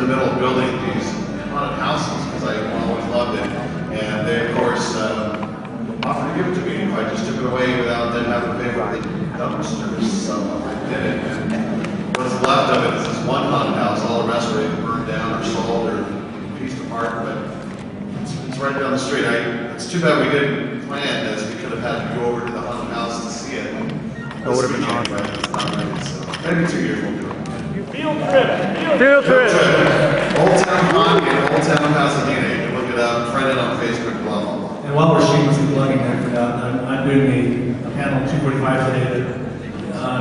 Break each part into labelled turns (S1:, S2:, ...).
S1: the middle of building these haunted houses because I always loved it. And they, of course, offered to give it to me if I just took it away without them having to pay for the dumpsters. So I did it. And what's left of it is this one haunted house. All the rest were either burned down or sold or pieced apart. But it's right down the street. It's too bad we didn't plan this. We could have had to go over to the haunted house to see it.
S2: That would have been awesome.
S1: But it's not ready, so maybe 2 years we'll do it.
S2: Field trip. Field trip.
S1: Old Town Haunting and Old Town Pasadena. You can look it up. Find it on Facebook. Blah blah blah.
S3: And while we're shamelessly plugging that, I'm doing a panel 245 today that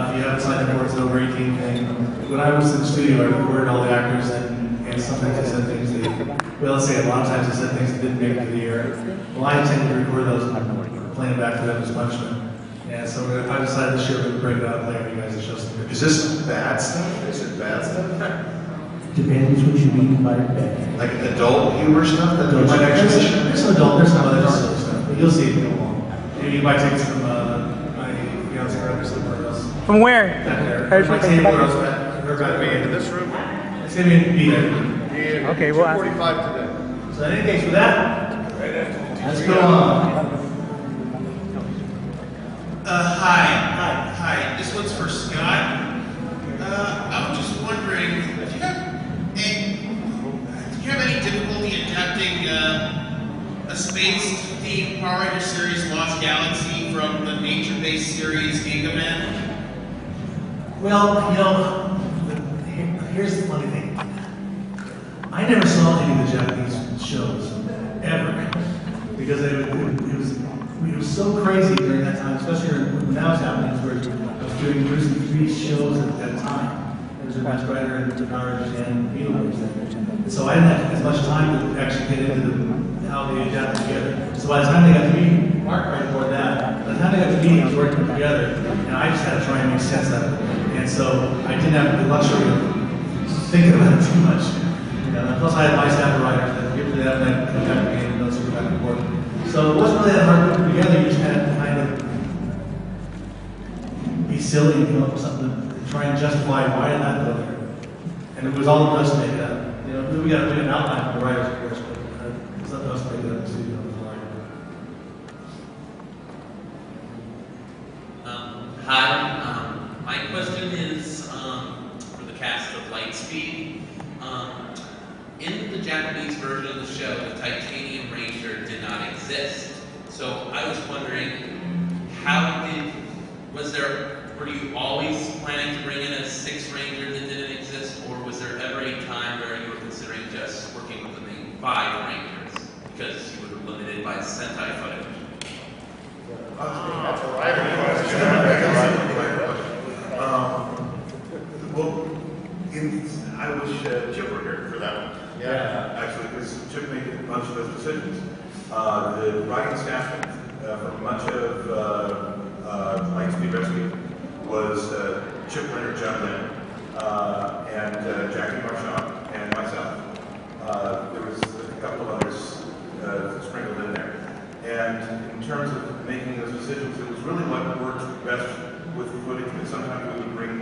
S3: if you haven't signed up for it, it's an over 18 thing. When I was in the studio, I recorded all the actors and sometimes I said things that, well, let's say a lot of times I said things that didn't make it to the air. Well, I intend to record those and play them back to them as punishment. And so I decided this year we're going to break it out and play for you guys to show some good.
S1: Is this bad stuff? Is it bad stuff?
S3: Depends what you mean by bad.
S1: Like adult humor stuff that you might actually see?
S3: There's some adult, there's some other silly stuff, but you'll see it go along. Maybe you might take some, my fiance or somewhere else.
S2: From where?
S3: Back there. My table or else back. We're about to be into this room. It's going to be there.
S2: Okay, well,
S1: 45 today.
S3: So in any case, with that, let's go on.
S4: Hi. This one's for Scott. I was just wondering, do you have any difficulty adapting a space-themed Power Ranger series, Lost Galaxy, from the nature-based series Gingaman?
S3: Well, you know, here's the funny thing. I never saw any of the Japanese shows, ever, because it was so crazy during that time, especially when that was happening, where I was producing 3 shows at that time. There was a Matt Strider and Bernard and Beetlejuice. So I didn't have as much time to actually get into how they adapted together. So by the time they got to me, Mark right before that, by the time they got to me, I was working together, and I just had to try and make sense of it. And so I didn't have the luxury of thinking about it too much. And plus I had my staff of writers that give me that, and I come back again and notes go back and forth. So it wasn't really that hard to put together. You just had to kind of be silly and come up with something to try and justify why did that go there. And it was all of us to make it up. You know, we got an outline for the writers, of course, but it's up to us to make it up in the studio.
S5: Hi. My question is for the cast of Lightspeed. In the Japanese version of the show, the Titanium Ranger did not exist. So I was wondering, were you always planning to bring in a 6th Ranger that didn't exist, or was there ever a time where you were considering just working with the main 5 Rangers because you were limited by Sentai footage?
S1: That's a writer question. I wish Chip were here for that one. Yeah, actually, because Chip made a bunch of those decisions. The writing staff for much of Lightspeed Rescue was Chip Leonard, John Lynn, and Jackie Marchand, and myself. There was a couple of others sprinkled in there. And in terms of making those decisions, it was really what worked best with the footage. But sometimes we would bring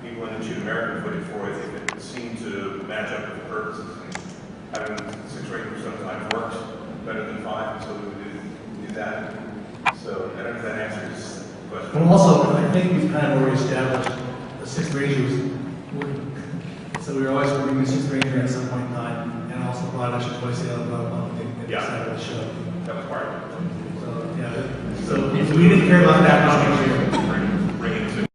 S1: people in and shoot American footage for it if it seemed to match up with the purposes. And having 6 Rangers sometimes worked better than 5, so we would do that. So I don't know if that answers the question.
S3: Well, also, I think we've kind of already established the 6 Rangers. So we were always working the 6 Ranger at some point in time, and also brought actually twice the other in the side of the show.
S1: That was part of it.
S3: So, yeah. So we didn't care about that much.